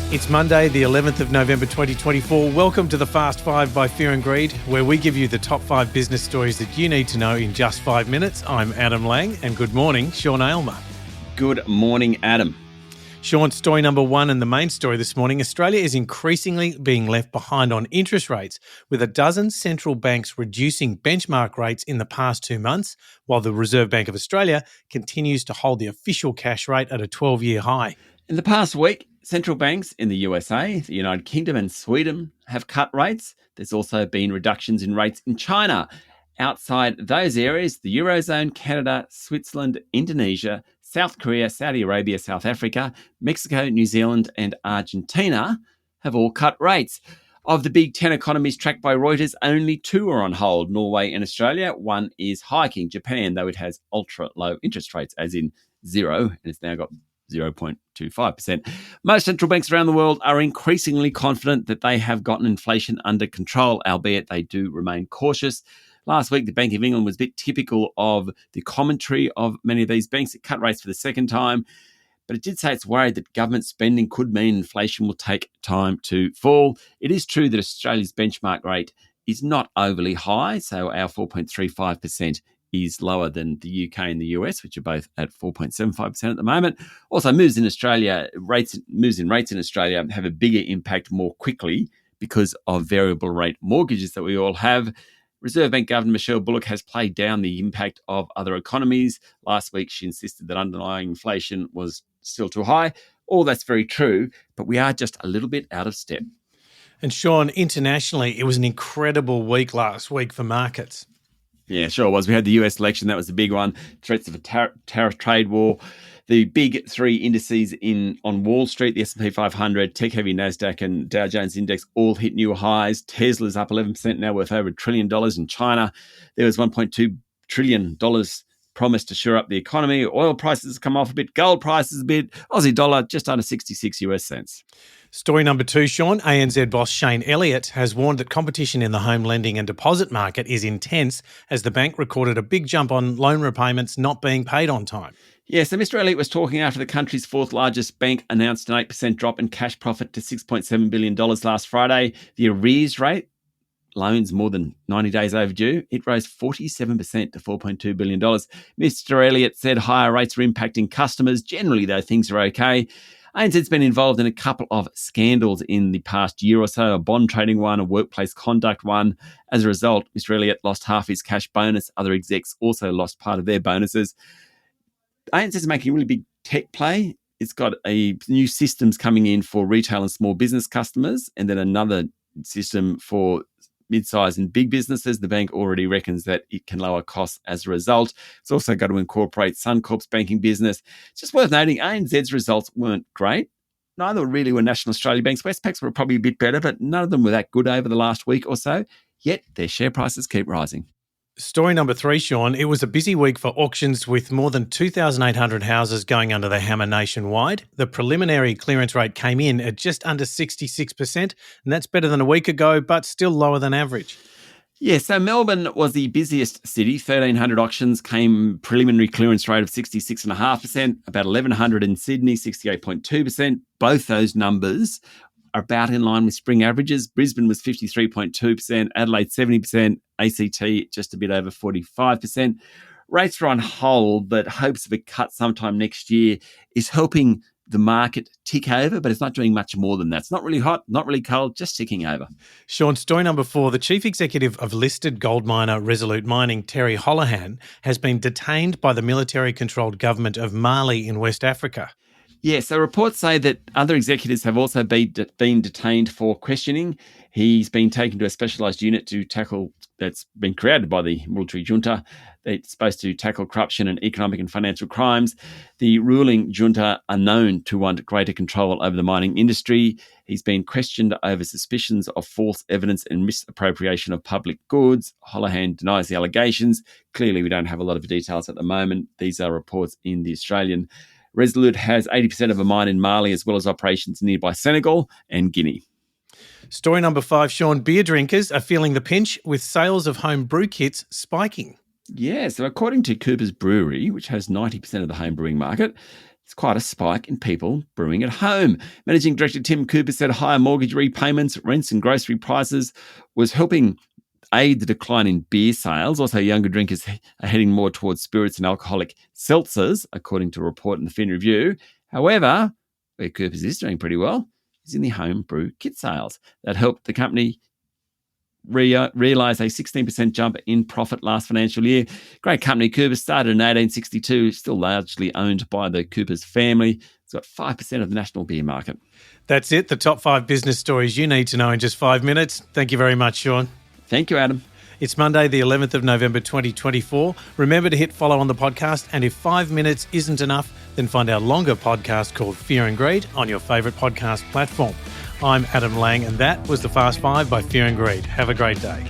It's Monday, the 11th of November 2024. Welcome to the Fast Five by Fear and Greed, where we give you the top 5 business stories that you need to know in just 5 minutes. I'm Adam Lang, and good morning, Sean Aylmer. Good morning, Adam. Sean, story number 1 and the main story this morning. Australia is increasingly being left behind on interest rates, with a dozen central banks reducing benchmark rates in the past 2 months, while the Reserve Bank of Australia continues to hold the official cash rate at a 12-year high. In the past week, central banks in the USA, the United Kingdom and Sweden have cut rates. There's also been reductions in rates in China. Outside those areas, the Eurozone, Canada, Switzerland, Indonesia, South Korea, Saudi Arabia, South Africa, Mexico, New Zealand and Argentina have all cut rates. Of the big 10 economies tracked by Reuters, only 2 are on hold, Norway and Australia. One is hiking, Japan, though it has ultra low interest rates, as in zero, and it's now got 0.25%. Most central banks around the world are increasingly confident that they have gotten inflation under control, albeit they do remain cautious. Last week, the Bank of England was a bit typical of the commentary of many of these banks. It cut rates for the second time, but it did say it's worried that government spending could mean inflation will take time to fall. It is true that Australia's benchmark rate is not overly high, so our 4.35% is lower than the UK and the US, which are both at 4.75% at the moment. Also, moves in rates in Australia have a bigger impact more quickly because of variable rate mortgages that we all have. Reserve Bank Governor Michelle Bullock has played down the impact of other economies. Last week, she insisted that underlying inflation was still too high. All that's very true, but we are just a little bit out of step. And Sean, internationally, it was an incredible week last week for markets. Yeah, sure was. We had the US election. That was the big one. Threats of a tariff trade war. The big 3 indices on Wall Street, the S&P 500, tech-heavy NASDAQ and Dow Jones Index all hit new highs. Tesla's up 11%, now worth over $1 trillion. In China, there was $1.2 trillion promised to shore up the economy. Oil prices have come off a bit. Gold prices a bit. Aussie dollar just under 66 US cents. Story number 2, Sean. ANZ boss Shane Elliott has warned that competition in the home lending and deposit market is intense as the bank recorded a big jump on loan repayments not being paid on time. Yeah, so Mr. Elliott was talking after the country's 4th largest bank announced an 8% drop in cash profit to $6.7 billion last Friday. The arrears rate, loans more than 90 days overdue, it rose 47% to $4.2 billion. Mr. Elliott said higher rates are impacting customers. Generally, though, things are okay. ANZ's been involved in a couple of scandals in the past year or so, a bond trading one, a workplace conduct one. As a result, Mr. Elliott lost half his cash bonus. Other execs also lost part of their bonuses. ANZ is making a really big tech play. It's got new systems coming in for retail and small business customers, and then another system for mid-sized and big businesses. The bank already reckons that it can lower costs as a result. It's also got to incorporate Suncorp's banking business. It's just worth noting ANZ's results weren't great. Neither really were National Australia Bank's. Westpac's were probably a bit better, but none of them were that good over the last week or so. Yet their share prices keep rising. Story number 3, Sean. It was a busy week for auctions with more than 2,800 houses going under the hammer nationwide. The preliminary clearance rate came in at just under 66%, and that's better than a week ago, but still lower than average. Yeah, so Melbourne was the busiest city. 1,300 auctions came preliminary clearance rate of 66.5%, about 1,100 in Sydney, 68.2%. Both those numbers are about in line with spring averages. Brisbane was 53.2%, Adelaide 70%, ACT just a bit over 45%. Rates are on hold, but hopes of a cut sometime next year is helping the market tick over, but it's not doing much more than that. It's not really hot, not really cold, just ticking over. Sean, story number 4. The chief executive of listed gold miner Resolute Mining, Terry Holohan, has been detained by the military-controlled government of Mali in West Africa. Yeah, so reports say that other executives have also been detained for questioning. He's been taken to a specialised unit that's been created by the military junta. It's supposed to tackle corruption and economic and financial crimes. The ruling junta are known to want greater control over the mining industry. He's been questioned over suspicions of false evidence and misappropriation of public goods. Holohan denies the allegations. Clearly, we don't have a lot of details at the moment. These are reports in The Australian. Resolute has 80% of a mine in Mali as well as operations in nearby Senegal and Guinea. Story number 5, Sean. Beer drinkers are feeling the pinch with sales of home brew kits spiking. Yeah, so according to Cooper's Brewery, which has 90% of the home brewing market, It's quite a spike in people brewing at home. Managing Director Tim Cooper said higher mortgage repayments, rents and grocery prices was helping aid the decline in beer sales. Also, younger drinkers are heading more towards spirits and alcoholic seltzers, according to a report in the Fin Review. However, where Coopers is doing pretty well is in the home brew kit sales. That helped the company realise a 16% jump in profit last financial year. Great company, Coopers, started in 1862, still largely owned by the Coopers family. It's got 5% of the national beer market. That's it, the top 5 business stories you need to know in just 5 minutes. Thank you very much, Sean. Thank you, Adam. It's Monday, the 11th of November 2024. Remember to hit follow on the podcast, and if 5 minutes isn't enough, then find our longer podcast called Fear and Greed on your favourite podcast platform. I'm Adam Lang, and that was the Fast 5 by Fear and Greed. Have a great day.